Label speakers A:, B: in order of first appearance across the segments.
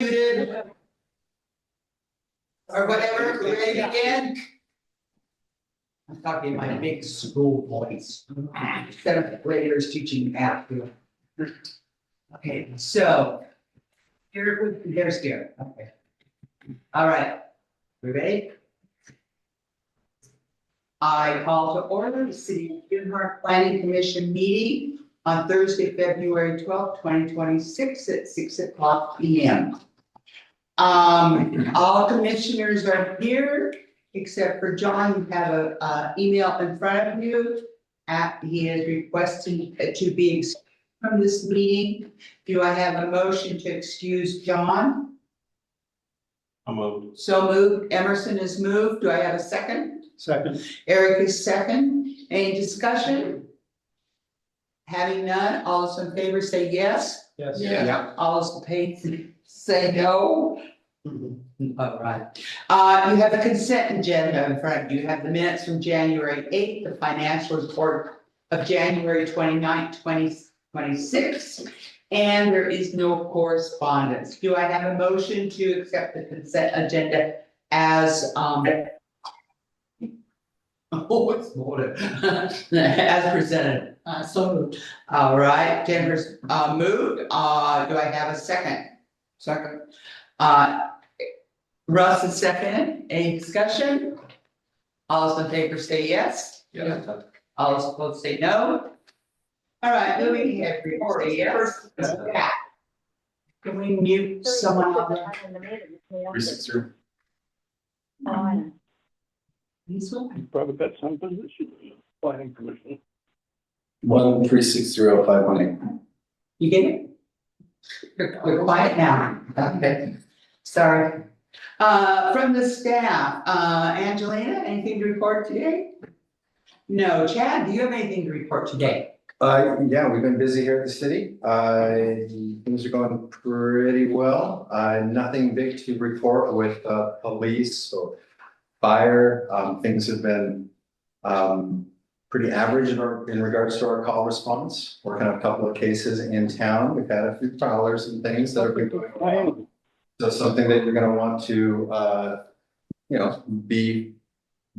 A: Muted. Or whatever, we're ready again? I'm talking my big school voice, instead of graders teaching math. Okay, so, here's here, okay. All right, we ready? I call to order the City of Pinehurst Planning Commission meeting on Thursday, February 12th, 2026 at 6:00 p.m. All commissioners are here, except for John. You have a email in front of you. He is requesting to be excused from this meeting. Do I have a motion to excuse John?
B: I'm moved.
A: So moved. Emerson is moved. Do I have a second?
B: Second.
A: Eric is second. Any discussion? Having none, all those in favor say yes.
B: Yes.
A: Yeah. All those opposed say no. All right. You have a consent agenda in front of you. You have the minutes from January 8th, the financial report of January 29th, 2026, and there is no correspondence. Do I have a motion to accept the consent agenda as what's more as presented? So moved. All right, Jennifer's moved. Do I have a second? Second. Russ is second. Any discussion? All those in favor say yes.
B: Yes.
A: All those opposed say no. All right, moving ahead, report, yes. Yeah. Can we mute someone out there?
B: 360.
A: This one?
B: Probably got some position. Planning commission.
C: 1360518.
A: You get it? We're quiet now. Okay. Sorry. From the staff, Angelina, anything to report today? No. Chad, do you have anything to report today?
C: Yeah, we've been busy here at the city. Things are going pretty well. Nothing big to report with police or fire. Things have been pretty average in regards to our call response. Working on a couple of cases in town. We've had a few prowlers and things that have been going on. So something that you're going to want to,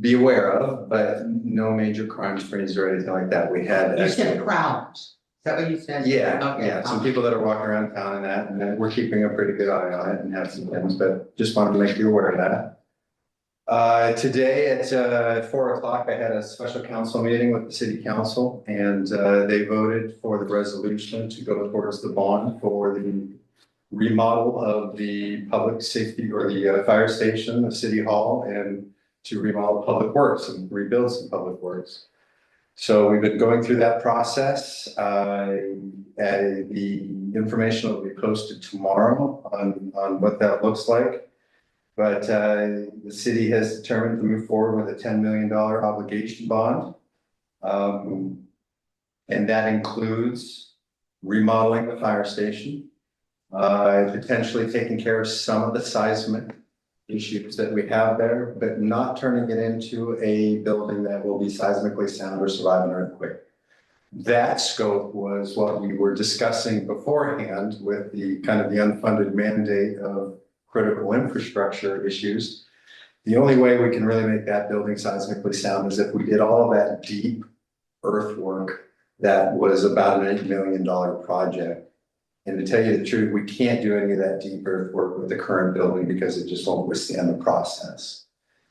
C: be aware of, but no major crime sprees or anything like that. We had.
A: You said crowds. Is that what you said?
C: Yeah,
A: Okay.
C: yeah, some people that are walking around town and that, and then we're keeping a pretty good eye on it and have some things, but just wanted to make you aware of that. Today at 4:00, I had a special council meeting with the city council, and they voted for the resolution to go towards the bond for the remodel of the public safety or the fire station, the city hall, and to remodel public works and rebuild some public works. So we've been going through that process. The information will be posted tomorrow on what that looks like. But the city has determined to move forward with a $10 million obligation bond. And that includes remodeling the fire station, potentially taking care of some of the seismic issues that we have there, but not turning it into a building that will be seismically sound or survive an earthquake. That scope was what we were discussing beforehand with the kind of the unfunded mandate of critical infrastructure issues. The only way we can really make that building seismically sound is if we did all of that deep earthwork that was about an $8 million project. And to tell you the truth, we can't do any of that deep earthwork with the current building because it just won't withstand the process.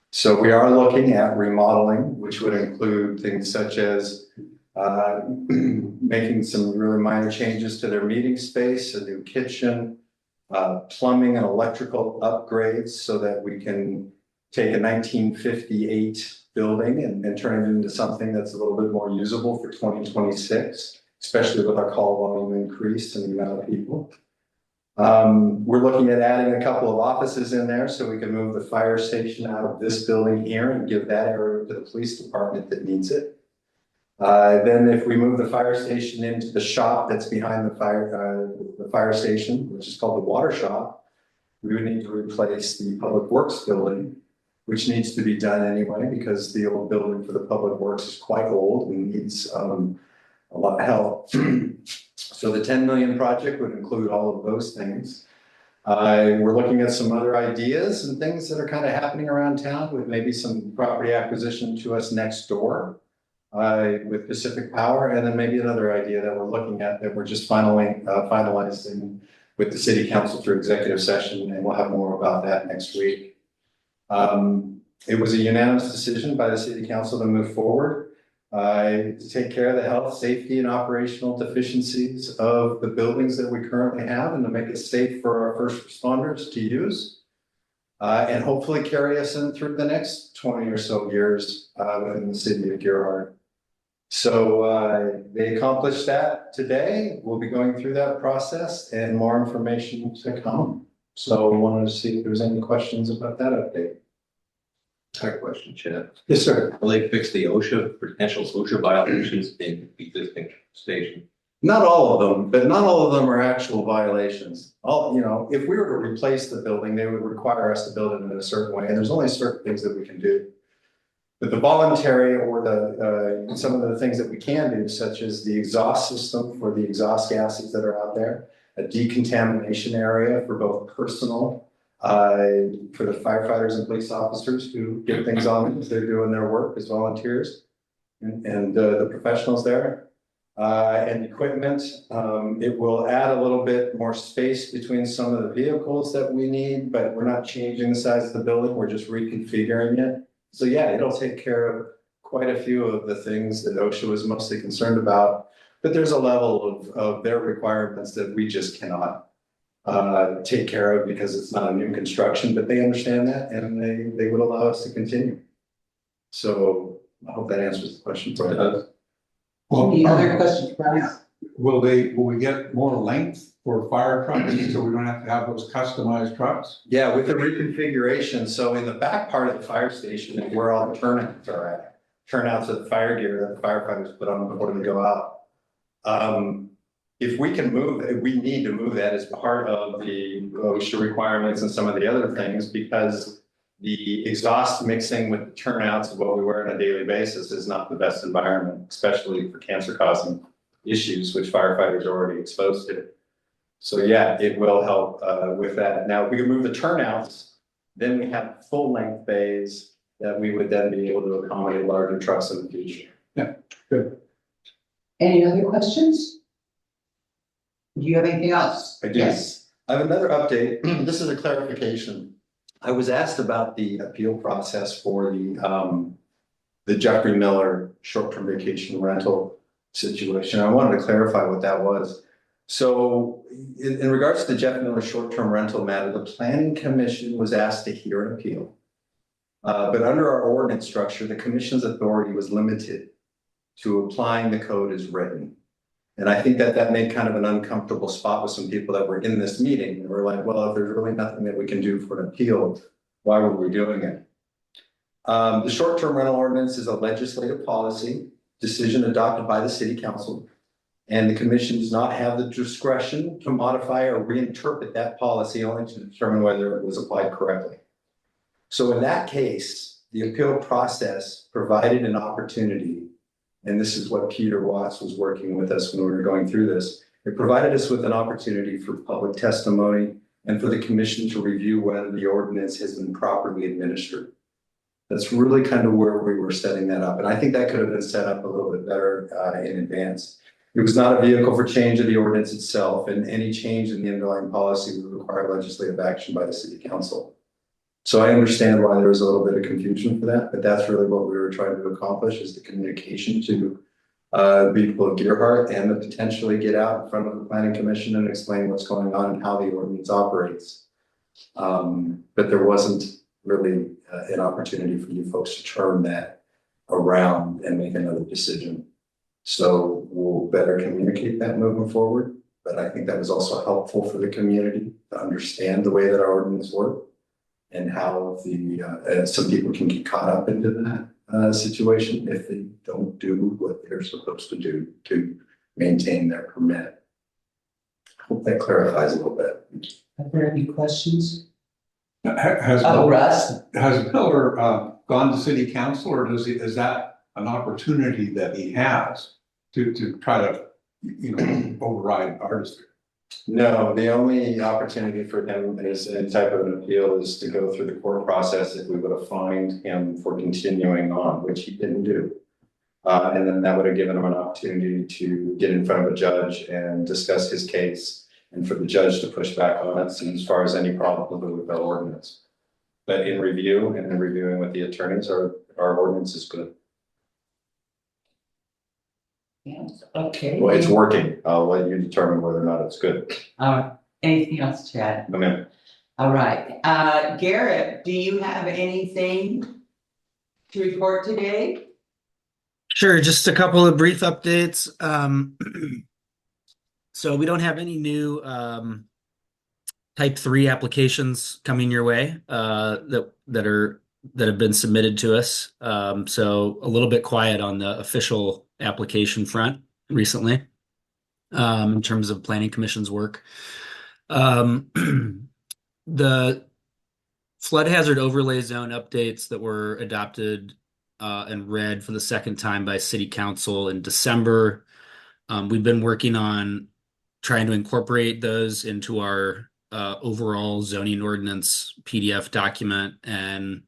C: So we are looking at remodeling, which would include things such as making some really minor changes to their meeting space, a new kitchen, plumbing and electrical upgrades so that we can take a 1958 building and turn it into something that's a little bit more usable for 2026. Especially with our call volume increase and the amount of people. We're looking at adding a couple of offices in there so we can move the fire station out of this building here and give that area to the police department that needs it. Then if we move the fire station into the shop that's behind the fire station, which is called the water shop, we would need to replace the public works building, which needs to be done anyway because the old building for the public works is quite old and needs a lot of help. So the 10 million project would include all of those things. We're looking at some other ideas and things that are kind of happening around town with maybe some property acquisition to us next door with Pacific Power, and then maybe another idea that we're looking at that we're just finalizing with the city council through executive session, and we'll have more about that next week. It was a unanimous decision by the city council to move forward to take care of the health, safety, and operational deficiencies of the buildings that we currently have and to make it safe for our first responders to use. And hopefully carry us in through the next 20 or so years within the city of Gerhard. So they accomplished that today. We'll be going through that process and more information to come. So I wanted to see if there was any questions about that update.
D: I have a question, Chad.
C: Yes, sir.
D: Will they fix the OSHA, potential OSHA violations in the existing station?
C: Not all of them, but not all of them are actual violations. If we were to replace the building, they would require us to build it in a certain way, and there's only certain things that we can do. But the voluntary or some of the things that we can do, such as the exhaust system for the exhaust gases that are out there, a decontamination area for both personal, for the firefighters and police officers who get things on as they're doing their work as volunteers, and the professionals there. And equipment, it will add a little bit more space between some of the vehicles that we need, but we're not changing the size of the building, we're just reconfiguring it. So yeah, it'll take care of quite a few of the things that OSHA was mostly concerned about, but there's a level of their requirements that we just cannot take care of because it's not a new construction, but they understand that and they would allow us to continue. So I hope that answers the question for you.
A: Any other questions, Brian?
E: Will we get more length for fire trucks so we don't have to have those customized trucks?
C: Yeah, with the reconfiguration, so in the back part of the fire station is where all the turnouts are at. Turnouts of the fire gear that the firefighters put on before they go out. If we can move, we need to move that as part of the OSHA requirements and some of the other things, because the exhaust mixing with the turnouts of what we wear on a daily basis is not the best environment, especially for cancer causing issues, which firefighters are already exposed to. So yeah, it will help with that. Now, if we can move the turnouts, then we have full length bays that we would then be able to accommodate larger trucks in the future.
E: Yeah, good.
A: Any other questions? Do you have anything else?
C: I do.
A: Yes.
C: I have another update. This is a clarification. I was asked about the appeal process for the Jeffrey Miller short-term vacation rental situation. I wanted to clarify what that was. So in regards to the Jeff Miller short-term rental matter, the planning commission was asked to hear an appeal. But under our ordinance structure, the commission's authority was limited to applying the code as written. And I think that made kind of an uncomfortable spot with some people that were in this meeting. And we're like, well, if there's really nothing that we can do for an appeal, why were we doing it? The short-term rental ordinance is a legislative policy decision adopted by the city council. And the commission does not have the discretion to modify or reinterpret that policy, only to determine whether it was applied correctly. So in that case, the appeal process provided an opportunity. And this is what Peter Watts was working with us when we were going through this. It provided us with an opportunity for public testimony and for the commission to review whether the ordinance has been properly administered. That's really kind of where we were setting that up. And I think that could have been set up a little bit better in advance. It was not a vehicle for change of the ordinance itself, and any change in the underlying policy would require legislative action by the city council. So I understand why there was a little bit of confusion for that, but that's really what we were trying to accomplish, is the communication to people of Gerhard and to potentially get out in front of the planning commission and explain what's going on and how the ordinance operates. But there wasn't really an opportunity for you folks to turn that around and make another decision. So we'll better communicate that moving forward. But I think that was also helpful for the community to understand the way that our ordinance work. And how some people can get caught up into that situation if they don't do what they're supposed to do to maintain their permit. I hope that clarifies a little bit.
A: Are there any questions?
E: Has
A: Russ?
E: Miller gone to city council, or is that an opportunity that he has to try to override our district?
C: No, the only opportunity for him is any type of an appeal is to go through the court process if we would have fined him for continuing on, which he didn't do. And then that would have given him an opportunity to get in front of a judge and discuss his case and for the judge to push back on it as far as any problem with the ordinance. But in review and in reviewing with the attorneys, our ordinance is good.
A: Yes, okay.
C: Well, it's working. I'll let you determine whether or not it's good.
A: Anything else, Chad?
C: I mean,
A: All right, Garrett, do you have anything to report today?
F: Sure, just a couple of brief updates. So we don't have any new type 3 applications coming your way that have been submitted to us. So a little bit quiet on the official application front recently, in terms of planning commission's work. The flood hazard overlay zone updates that were adopted and read for the second time by City Council in December. We've been working on trying to incorporate those into our overall zoning ordinance PDF document, and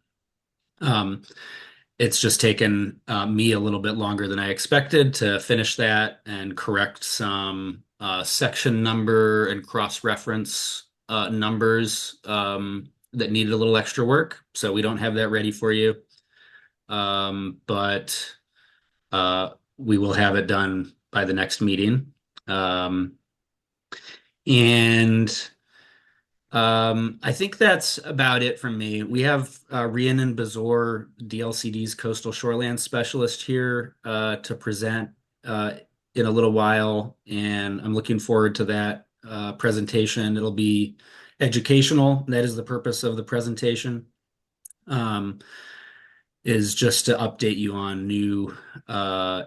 F: it's just taken me a little bit longer than I expected to finish that and correct some section number and cross-reference numbers that needed a little extra work. So we don't have that ready for you. But we will have it done by the next meeting. I think that's about it from me. We have Rhiannon Bazor, DLCD's coastal shoreland specialist, here to present in a little while, and I'm looking forward to that presentation. It'll be educational. That is the purpose of the presentation. Is just to update you on new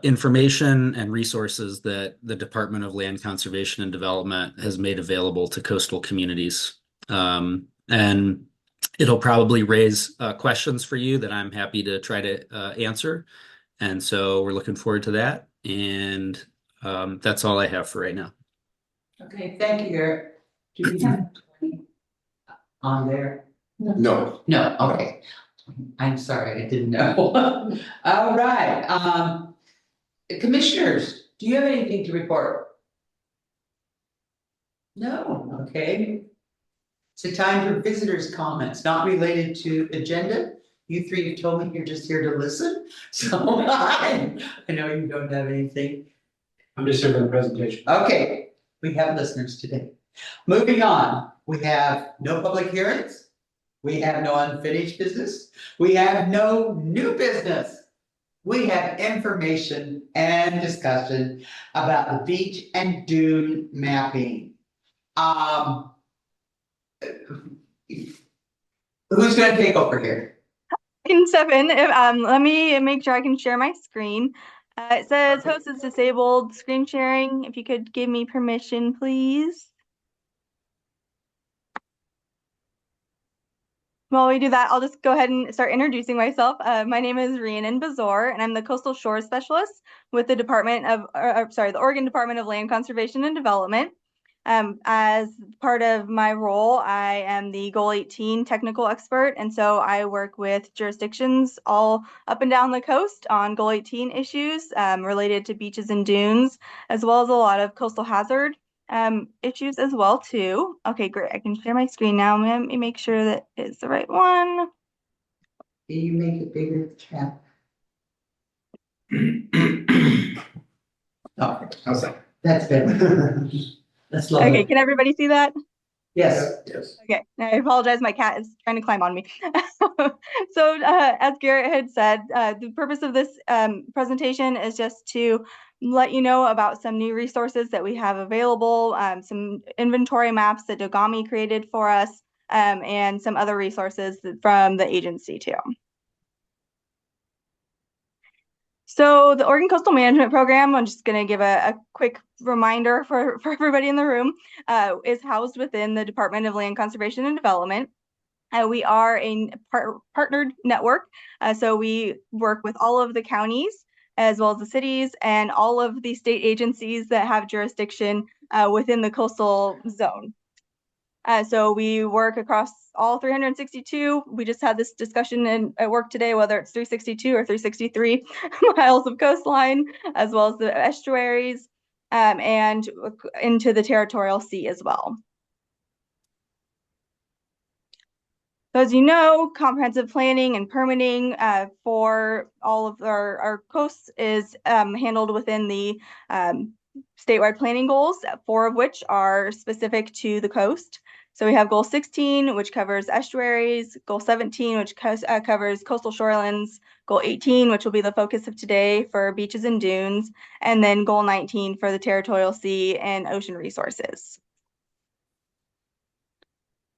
F: information and resources that the Department of Land Conservation and Development has made available to coastal communities. And it'll probably raise questions for you that I'm happy to try to answer. And so we're looking forward to that. And that's all I have for right now.
A: Okay, thank you, Garrett. Do we have on there?
C: no,
A: No, okay. I'm sorry, I didn't know. All right, commissioners, do you have anything to report? No, okay. It's a time for visitors' comments, not related to agenda. You three have told me you're just here to listen, so I know you don't have anything.
B: I'm just here for the presentation.
A: Okay, we have listeners today. Moving on, we have no public hearings. We have no unfinished business. We have no new business. We have information and discussion about the beach and dune mapping. Who's gonna take over here?
G: In 7, let me make sure I can share my screen. It says host is disabled screen sharing. If you could give me permission, please. While we do that, I'll just go ahead and start introducing myself. My name is Rhiannon Bazor, and I'm the Coastal Shore Specialist with the the Oregon Department of Land Conservation and Development. As part of my role, I am the Goal 18 technical expert, and so I work with jurisdictions all up and down the coast on Goal 18 issues related to beaches and dunes, as well as a lot of coastal hazard issues as well too. Okay, great. I can share my screen now. Let me make sure that it's the right one.
A: Can you make it bigger, Chad? Oh,
C: how's that?
A: that's better. That's lovely.
G: Okay, can everybody see that?
A: Yes.
C: Yes.
G: Okay, I apologize. My cat is trying to climb on me. So as Garrett had said, the purpose of this presentation is just to let you know about some new resources that we have available, some inventory maps that Dogami created for us, and some other resources from the agency too. So the Oregon Coastal Management Program, I'm just going to give a quick reminder for everybody in the room, is housed within the Department of Land Conservation and Development. We are a partnered network, so we work with all of the counties as well as the cities and all of the state agencies that have jurisdiction within the coastal zone. So we work across all 362. We just had this discussion at work today, whether it's 362 or 363 miles of coastline, as well as the estuaries, and into the territorial sea as well. So as you know, comprehensive planning and permitting for all of our coasts is handled within the statewide planning goals, 4 of which are specific to the coast. So we have goal 16, which covers estuaries, goal 17, which covers coastal shorelands, goal 18, which will be the focus of today for beaches and dunes, and then goal 19 for the territorial sea and ocean resources.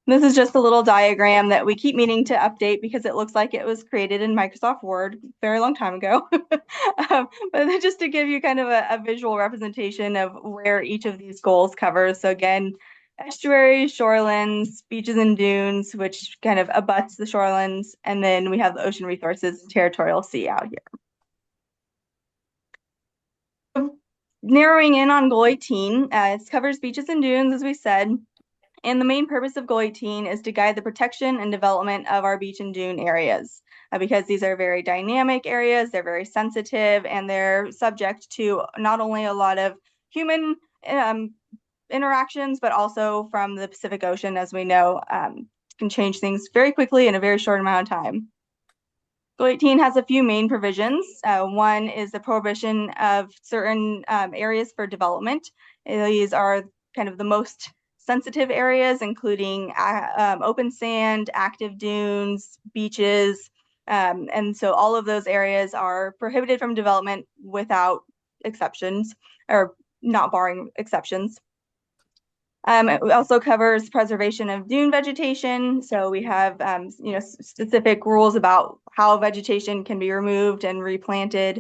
G: This is just a little diagram that we keep meaning to update because it looks like it was created in Microsoft Word a very long time ago. But just to give you kind of a visual representation of where each of these goals covers. So again, estuaries, shorelands, beaches and dunes, which kind of abuts the shorelands. And then we have the ocean resources and territorial sea out here. Narrowing in on goal 18, it covers beaches and dunes, as we said. And the main purpose of Goal 18 is to guide the protection and development of our beach and dune areas because these are very dynamic areas, they're very sensitive, and they're subject to not only a lot of human interactions, but also from the Pacific Ocean, as we know, can change things very quickly in a very short amount of time. Goal 18 has a few main provisions. One is the prohibition of certain areas for development. These are kind of the most sensitive areas, including open sand, active dunes, beaches. And so all of those areas are prohibited from development without exceptions or not barring exceptions. It also covers preservation of dune vegetation. So we have specific rules about how vegetation can be removed and replanted.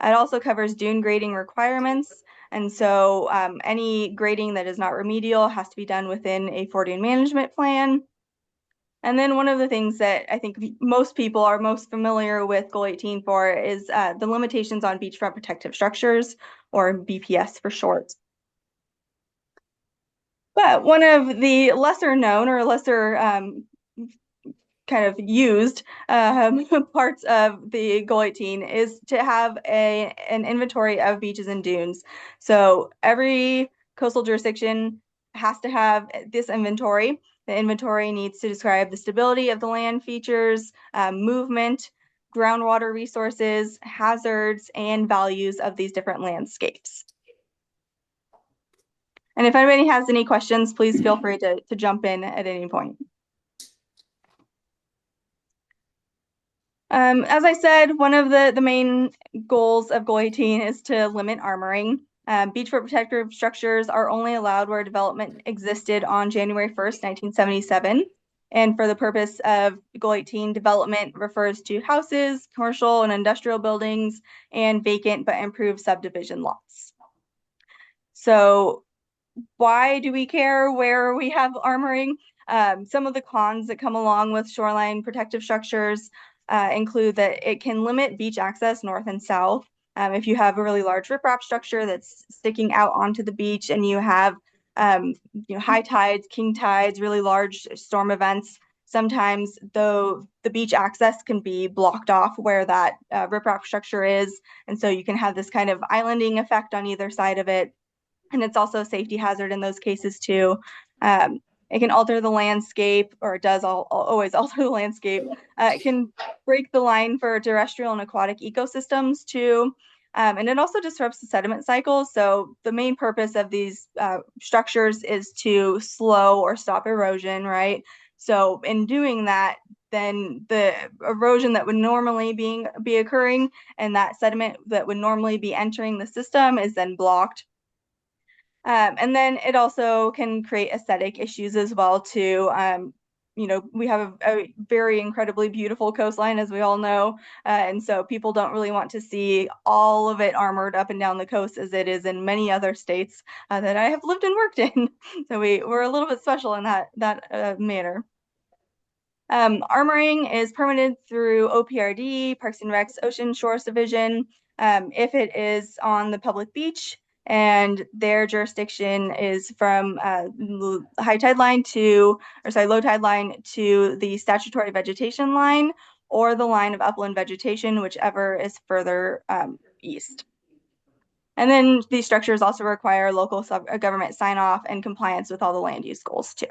G: It also covers dune grading requirements. And so any grading that is not remedial has to be done within a dune management plan. And then one of the things that I think most people are most familiar with Goal 18 for is the limitations on beachfront protective structures, or BPS for short. But one of the lesser known or lesser kind of used parts of the Goal 18 is to have an inventory of beaches and dunes. So every coastal jurisdiction has to have this inventory. The inventory needs to describe the stability of the land features, movement, groundwater resources, hazards, and values of these different landscapes. And if anybody has any questions, please feel free to jump in at any point. As I said, one of the main goals of Goal 18 is to limit armoring. Beachfront protective structures are only allowed where development existed on January 1st, 1977. And for the purpose of Goal 18, development refers to houses, commercial and industrial buildings, and vacant but improved subdivision lots. So why do we care where we have armoring? Some of the cons that come along with shoreline protective structures include that it can limit beach access north and south. If you have a really large riprap structure that's sticking out onto the beach and you have high tides, king tides, really large storm events, sometimes though the beach access can be blocked off where that riprap structure is. And so you can have this kind of islanding effect on either side of it. And it's also a safety hazard in those cases too. It can alter the landscape, or it does always alter the landscape. It can break the line for terrestrial and aquatic ecosystems too. And it also disrupts the sediment cycle. So the main purpose of these structures is to slow or stop erosion, right? So in doing that, then the erosion that would normally be occurring and that sediment that would normally be entering the system is then blocked. And then it also can create aesthetic issues as well too. We have a very incredibly beautiful coastline, as we all know. And so people don't really want to see all of it armored up and down the coast as it is in many other states that I have lived and worked in. So we're a little bit special in that manner. Armoring is permitted through OPRD, Parks and Rec's Ocean Shores Division. If it is on the public beach and their jurisdiction is from high tide line to, or sorry, low tide line to the statutory vegetation line or the line of upland vegetation, whichever is further east. And then these structures also require local government sign off and compliance with all the land use goals too.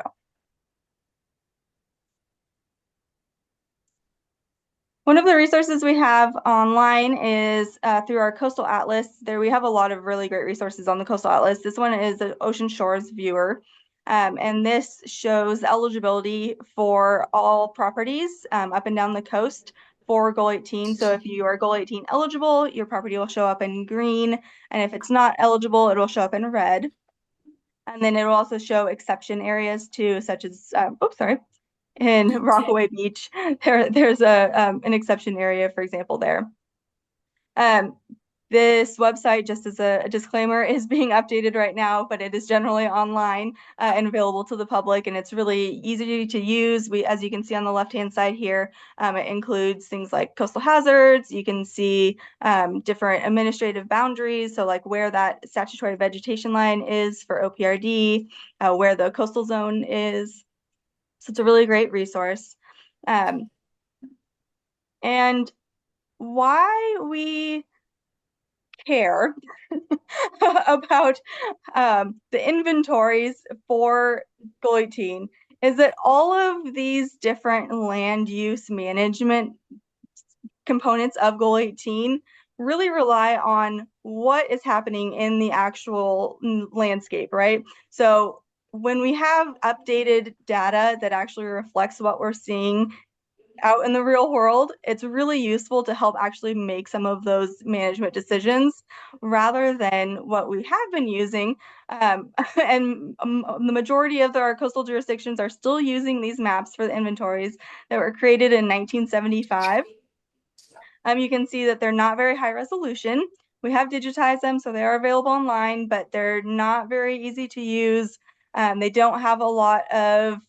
G: One of the resources we have online is through our Coastal Atlas. There we have a lot of really great resources on the Coastal Atlas. This one is the Ocean Shores Viewer. And this shows eligibility for all properties up and down the coast for Goal 18. So if you are Goal 18 eligible, your property will show up in green. And if it's not eligible, it will show up in red. And then it will also show exception areas too, such as, in Rockaway Beach, there's an exception area, for example, there. This website, just as a disclaimer, is being updated right now, but it is generally online and available to the public, and it's really easy to use. As you can see on the left-hand side here, it includes things like coastal hazards. You can see different administrative boundaries, so like where that statutory vegetation line is for OPRD, where the coastal zone is. So it's a really great resource. And why we care about the inventories for Goal 18 is that all of these different land use management components of Goal 18 really rely on what is happening in the actual landscape, right? So when we have updated data that actually reflects what we're seeing out in the real world, it's really useful to help actually make some of those management decisions rather than what we have been using. And the majority of our coastal jurisdictions are still using these maps for the inventories that were created in 1975. You can see that they're not very high resolution. We have digitized them, so they are available online, but they're not very easy to use. They don't have a lot of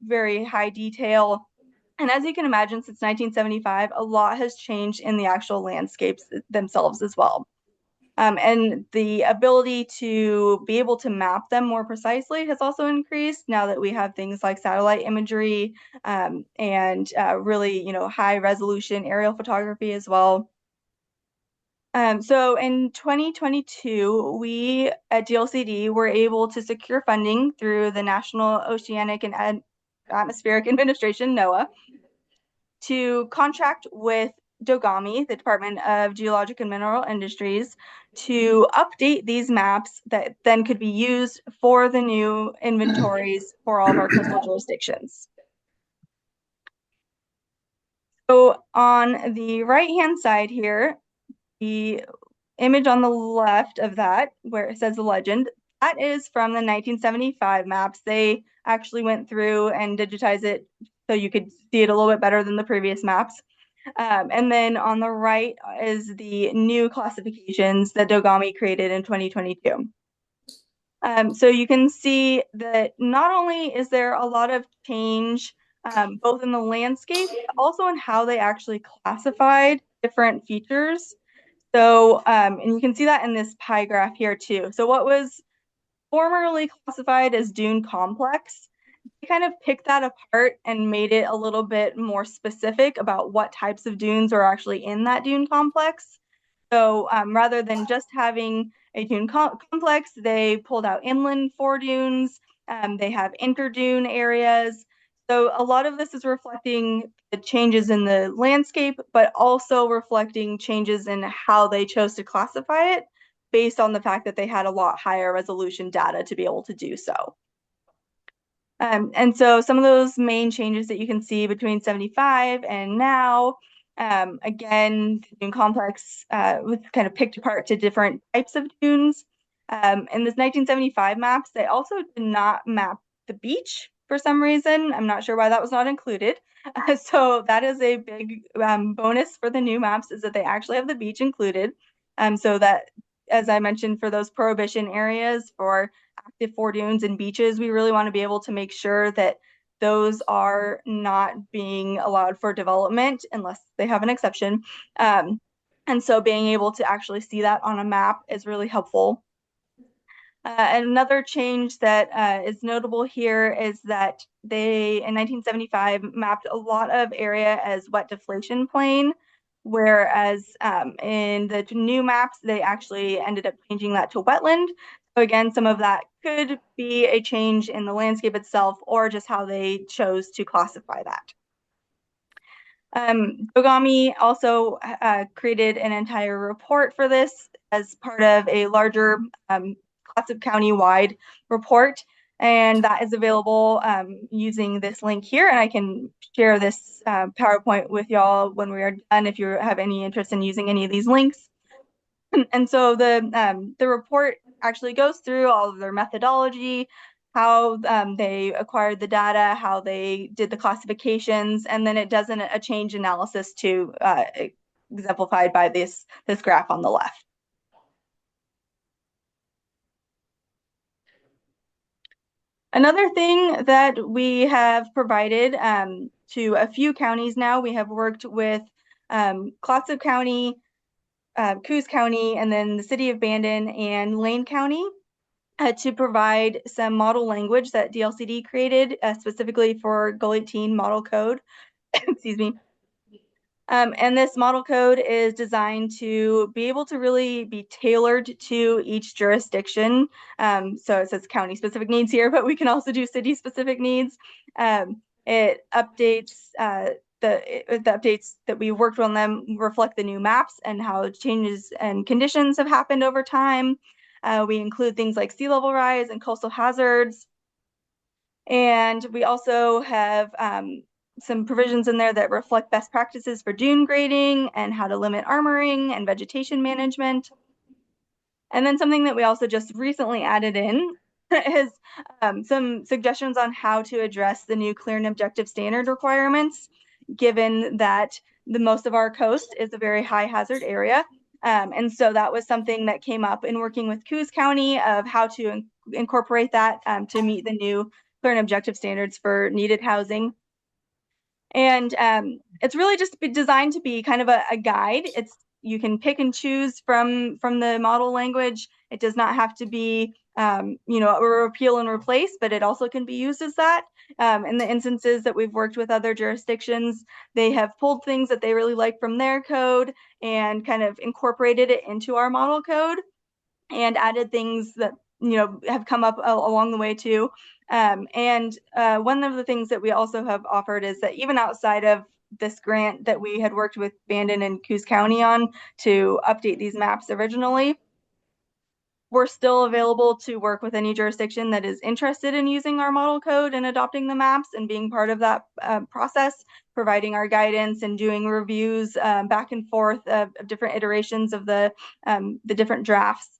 G: very high detail. And as you can imagine, since 1975, a lot has changed in the actual landscapes themselves as well. And the ability to be able to map them more precisely has also increased now that we have things like satellite imagery and really, high resolution aerial photography as well. So in 2022, we at DLCD were able to secure funding through the National Oceanic and Atmospheric Administration, NOAA, to contract with DOGAMI, the Department of Geologic and Mineral Industries, to update these maps that then could be used for the new inventories for all of our coastal jurisdictions. So on the right-hand side here, the image on the left of that, where it says the legend, that is from the 1975 maps. They actually went through and digitized it so you could see it a little bit better than the previous maps. And then on the right is the new classifications that Dogami created in 2022. So you can see that not only is there a lot of change both in the landscape, but also in how they actually classified different features. So, and you can see that in this pie graph here too. So what was formerly classified as dune complex, they kind of picked that apart and made it a little bit more specific about what types of dunes are actually in that dune complex. So rather than just having a dune complex, they pulled out inland foredunes. They have interdune areas. So a lot of this is reflecting the changes in the landscape, but also reflecting changes in how they chose to classify it based on the fact that they had a lot higher resolution data to be able to do so. And so some of those main changes that you can see between 75 and now, again, the dune complex was kind of picked apart to different types of dunes. In this 1975 maps, they also did not map the beach for some reason. I'm not sure why that was not included. So that is a big bonus for the new maps, is that they actually have the beach included. So that, as I mentioned, for those prohibition areas for active foredunes and beaches, we really want to be able to make sure that those are not being allowed for development unless they have an exception. And so being able to actually see that on a map is really helpful. Another change that is notable here is that they, in 1975, mapped a lot of area as wet deflation plain, whereas in the new maps, they actually ended up changing that to wetland. So again, some of that could be a change in the landscape itself or just how they chose to classify that. Dogami also created an entire report for this as part of a larger Clatsop County-wide report, and that is available using this link here, and I can share this PowerPoint with y'all when we are done if you have any interest in using any of these links. And so the report actually goes through all of their methodology, how they acquired the data, how they did the classifications, and then it does a change analysis to exemplified by this graph on the left. Another thing that we have provided to a few counties now, we have worked with Clatsop County, Coos County, and then the city of Bandon and Lane County to provide some model language that DLCD created specifically for Goal 18 model code. Excuse me. And this model code is designed to be able to really be tailored to each jurisdiction. So it says county specific needs here, but we can also do city specific needs. It updates the updates that we worked on them reflect the new maps and how changes and conditions have happened over time. We include things like sea level rise and coastal hazards. And we also have some provisions in there that reflect best practices for dune grading and how to limit armoring and vegetation management. And then something that we also just recently added in is some suggestions on how to address the new clear and objective standard requirements, given that the most of our coast is a very high hazard area. And so that was something that came up in working with Coos County of how to incorporate that to meet the new clear and objective standards for needed housing. And it's really just designed to be kind of a guide. You can pick and choose from the model language. It does not have to be a repeal and replace, but it also can be used as that. In the instances that we've worked with other jurisdictions, they have pulled things that they really like from their code and kind of incorporated it into our model code and added things that have come up along the way too. And one of the things that we also have offered is that even outside of this grant that we had worked with Bandon and Coos County on to update these maps originally, we're still available to work with any jurisdiction that is interested in using our model code and adopting the maps and being part of that process, providing our guidance and doing reviews back and forth of different iterations of the different drafts.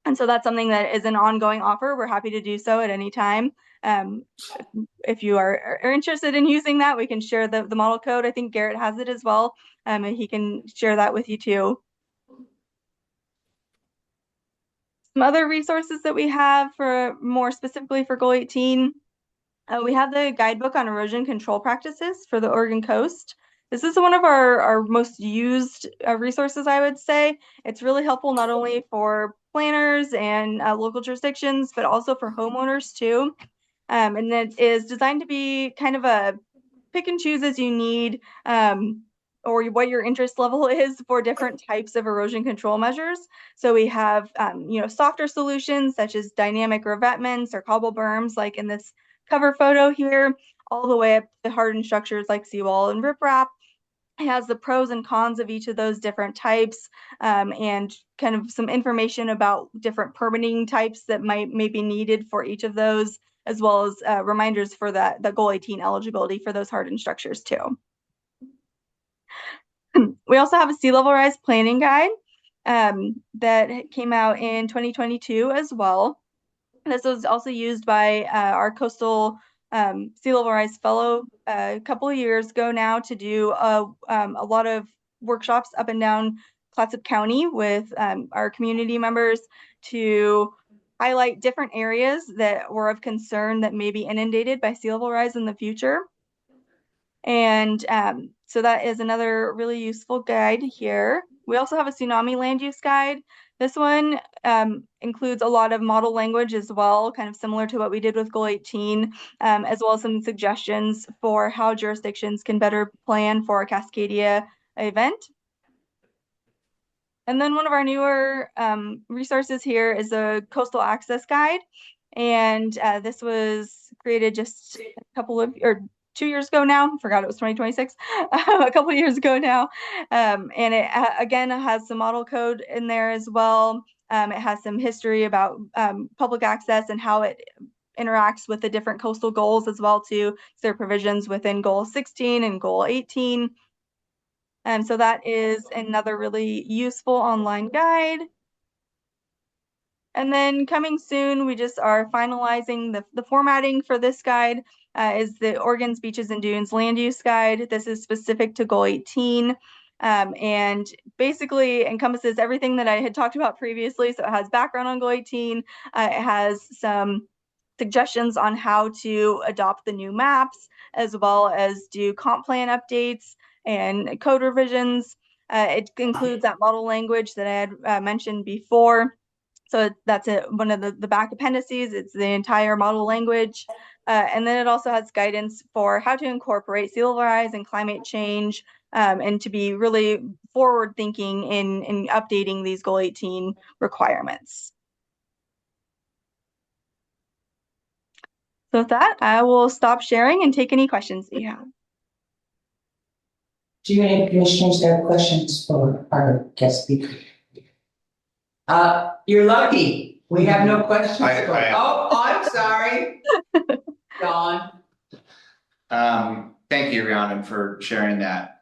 G: And so that's something that is an ongoing offer. We're happy to do so at any time. If you are interested in using that, we can share the model code. I think Garrett has it as well, and he can share that with you too. Some other resources that we have for more specifically for Goal 18, we have the guidebook on erosion control practices for the Oregon coast. This is one of our most used resources, I would say. It's really helpful not only for planners and local jurisdictions, but also for homeowners too. And it is designed to be kind of a pick and choose as you need or what your interest level is for different types of erosion control measures. So we have, softer solutions such as dynamic revetments or cobble berms, like in this cover photo here, all the way up to hardened structures like seawall and riprap. It has the pros and cons of each of those different types and kind of some information about different permitting types that may be needed for each of those, as well as reminders for the Goal 18 eligibility for those hardened structures too. We also have a sea level rise planning guide that came out in 2022 as well. This was also used by our coastal sea level rise fellow a couple of years ago now to do a lot of workshops up and down Clatsop County with our community members to highlight different areas that were of concern that may be inundated by sea level rise in the future. And so that is another really useful guide here. We also have a tsunami land use guide. This one includes a lot of model language as well, kind of similar to what we did with Goal 18, as well as some suggestions for how jurisdictions can better plan for a Cascadia event. And then one of our newer resources here is a coastal access guide. And this was created just a couple of, or 2 years ago now. I forgot it was 2026, a couple of years ago now. And it again has some model code in there as well. It has some history about public access and how it interacts with the different coastal goals as well too. There are provisions within Goal 16 and Goal 18. So that is another really useful online guide. And then coming soon, we just are finalizing the formatting for this guide is the Oregon's Beaches and Dunes Land Use Guide. This is specific to Goal 18 and basically encompasses everything that I had talked about previously. So it has background on Goal 18. It has some suggestions on how to adopt the new maps, as well as do comp plan updates and code revisions. It includes that model language that I had mentioned before. So that's one of the back appendices. It's the entire model language. And then it also has guidance for how to incorporate sea level rise and climate change and to be really forward thinking in updating these Goal 18 requirements. So with that, I will stop sharing and take any questions that you have.
A: Do any commissioners have questions for our guest speaker? You're lucky. We have no questions. Oh, I'm sorry. Don.
H: Thank you, Rhiannon, for sharing that.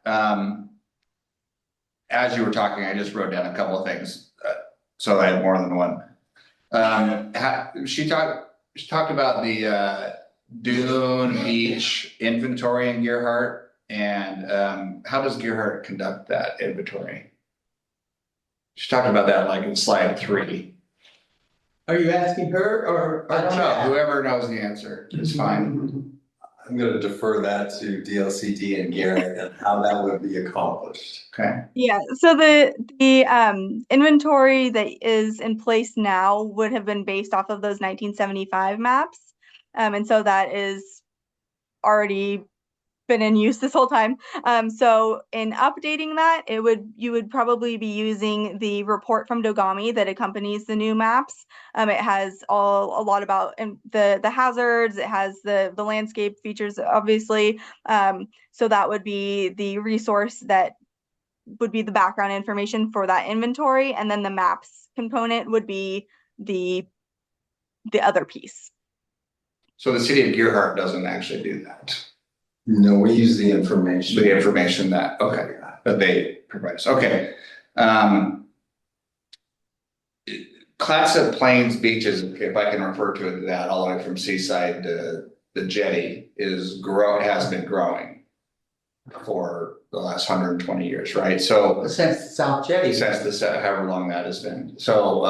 H: As you were talking, I just wrote down a couple of things, so I had more than one. She talked about the dune beach inventory in Gerhardt, and how does Gerhardt conduct that inventory? She talked about that like in slide 3.
A: Are you asking her or?
H: I don't know. Whoever knows the answer is fine.
C: I'm gonna defer that to DLCT and Garrett and how that would be accomplished.
H: Okay.
G: Yeah, so the inventory that is in place now would have been based off of those 1975 maps. And so that is already been in use this whole time. So in updating that, you would probably be using the report from Dogami that accompanies the new maps. It has a lot about the hazards. It has the landscape features, obviously. So that would be the resource that would be the background information for that inventory, and then the maps component would be the other piece.
H: So the city of Gerhardt doesn't actually do that.
C: No, we use the information.
H: The information that they provide us. Okay. Clatsop Plains beaches, if I can refer to it that, all the way from Seaside to the jetty has been growing for the last 120 years, right? So
A: Since the South Jetty.
H: since however long that has been. So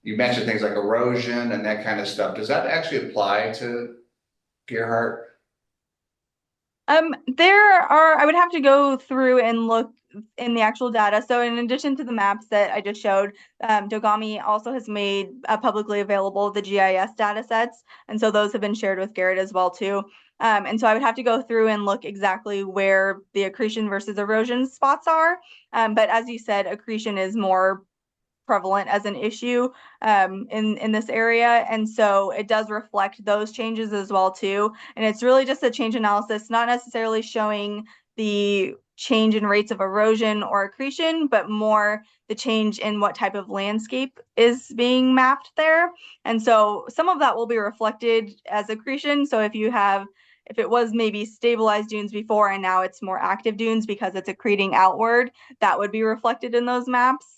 H: you mentioned things like erosion and that kind of stuff. Does that actually apply to Gerhardt?
G: I would have to go through and look in the actual data. So in addition to the maps that I just showed, Dogami also has made publicly available the GIS data sets. And so those have been shared with Garrett as well too. And so I would have to go through and look exactly where the accretion versus erosion spots are. But as you said, accretion is more prevalent as an issue in this area, and so it does reflect those changes as well too. And it's really just a change analysis, not necessarily showing the change in rates of erosion or accretion, but more the change in what type of landscape is being mapped there. And so some of that will be reflected as accretion. So if it was maybe stabilized dunes before and now it's more active dunes because it's accreting outward, that would be reflected in those maps.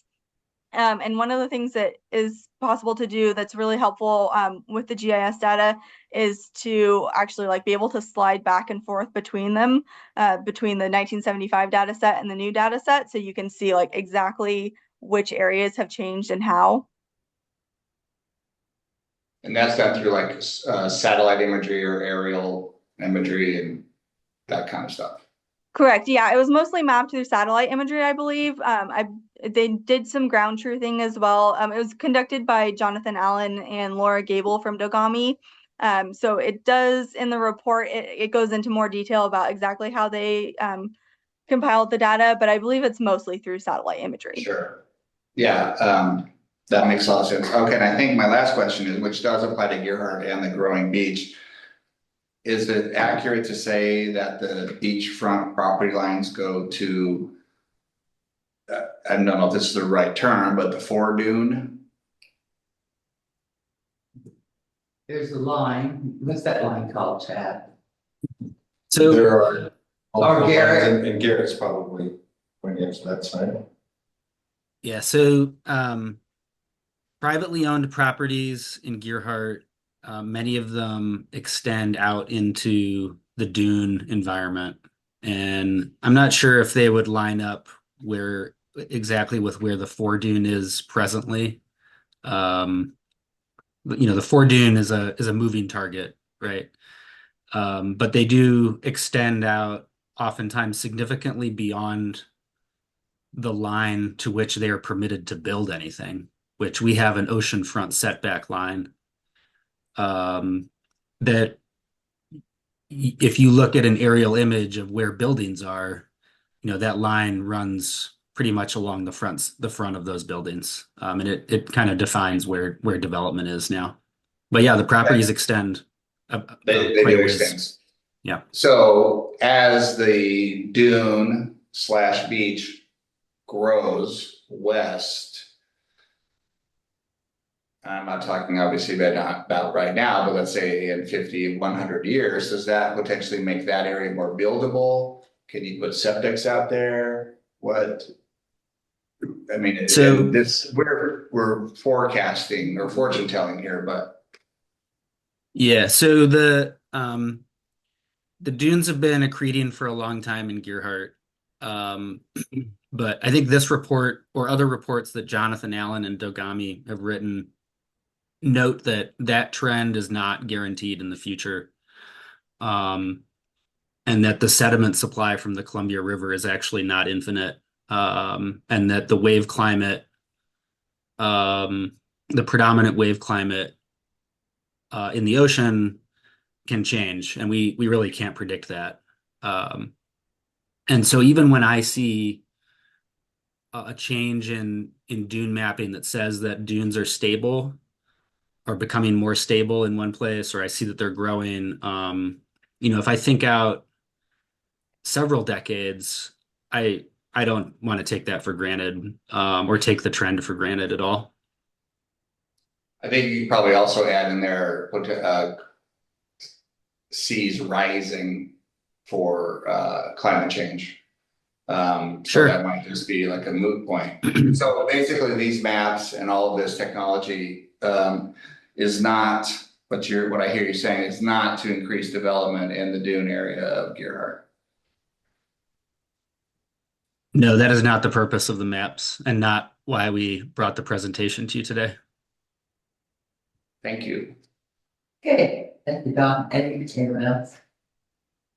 G: And one of the things that is possible to do that's really helpful with the GIS data is to actually be able to slide back and forth between them, between the 1975 data set and the new data set, so you can see exactly which areas have changed and how.
H: And that's done through satellite imagery or aerial imagery and that kind of stuff.
G: Correct. Yeah, it was mostly mapped through satellite imagery, I believe. They did some ground truthing as well. It was conducted by Jonathan Allen and Laura Gable from Dogami. So it does in the report, it goes into more detail about exactly how they compiled the data, but I believe it's mostly through satellite imagery.
H: Sure. Yeah, that makes a lot of sense. Okay, and I think my last question is, which does apply to Gerhardt and the growing beach. Is it accurate to say that the beachfront property lines go to, I don't know if this is the right term, but the foredune?
A: There's a line, what's that line called, Chad?
F: So
C: There are.
A: Or Garrett.
C: And Garrett's probably going to answer that side.
F: yeah, so privately owned properties in Gerhardt, many of them extend out into the dune environment. And I'm not sure if they would line up exactly with where the foredune is presently. But, the foredune is a moving target, right? But they do extend out oftentimes significantly beyond the line to which they are permitted to build anything, which we have an oceanfront setback line that if you look at an aerial image of where buildings are, that line runs pretty much along the front of those buildings. And it kind of defines where development is now. But yeah, the properties extend.
H: They
F: quite a
H: do
F: ways.
H: extend.
F: Yeah.
H: So as the dune / beach grows west, I'm not talking obviously about right now, but let's say in 50, 100 years, does that potentially make that area more buildable? Can you put septics out there? I mean,
F: So-
H: we're forecasting or fortune telling here, but
F: Yeah, so the dunes have been accreting for a long time in Gerhardt. But I think this report or other reports that Jonathan Allen and Dogami have written note that trend is not guaranteed in the future. And that the sediment supply from the Columbia River is actually not infinite. And that the wave climate, the predominant wave climate in the ocean can change, and we really can't predict that. And so even when I see a change in dune mapping that says that dunes are stable or becoming more stable in one place, or I see that they're growing, if I think out several decades, I don't want to take that for granted, or take the trend for granted at all.
H: I think you probably also add in there seas rising for climate change. So
F: Sure.
H: that might just be like a moot point. So basically these maps and all of this technology is not what I hear you saying, is not to increase development in the dune area of Gerhardt.
F: No, that is not the purpose of the maps and not why we brought the presentation to you today.
H: Thank you.
A: Okay, thank you, Don. Anyone else?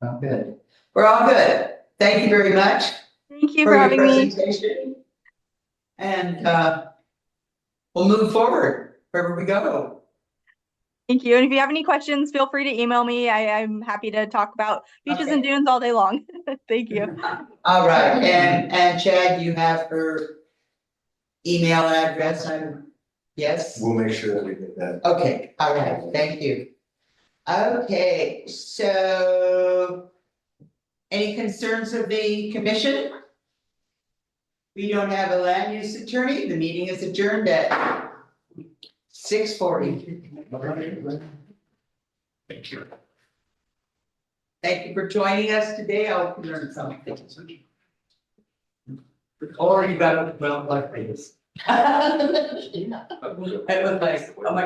A: Oh, good. We're all good. Thank you very much
G: Thank you
A: for
G: for
A: your
G: having me.
A: presentation. And we'll move forward wherever we go.
G: Thank you. And if you have any questions, feel free to email me. I'm happy to talk about beaches and dunes all day long. Thank you.
A: All right, and Chad, you have her email address, yes?
C: We'll make sure that we get that.
A: Okay, all right, thank you. Okay, so any concerns of the commission? We don't have a land use attorney. The meeting is adjourned at 6:40.
H: Thank you.
A: Thank you for joining us today. I hope you learned something. Or you got a well like this. It was like, oh my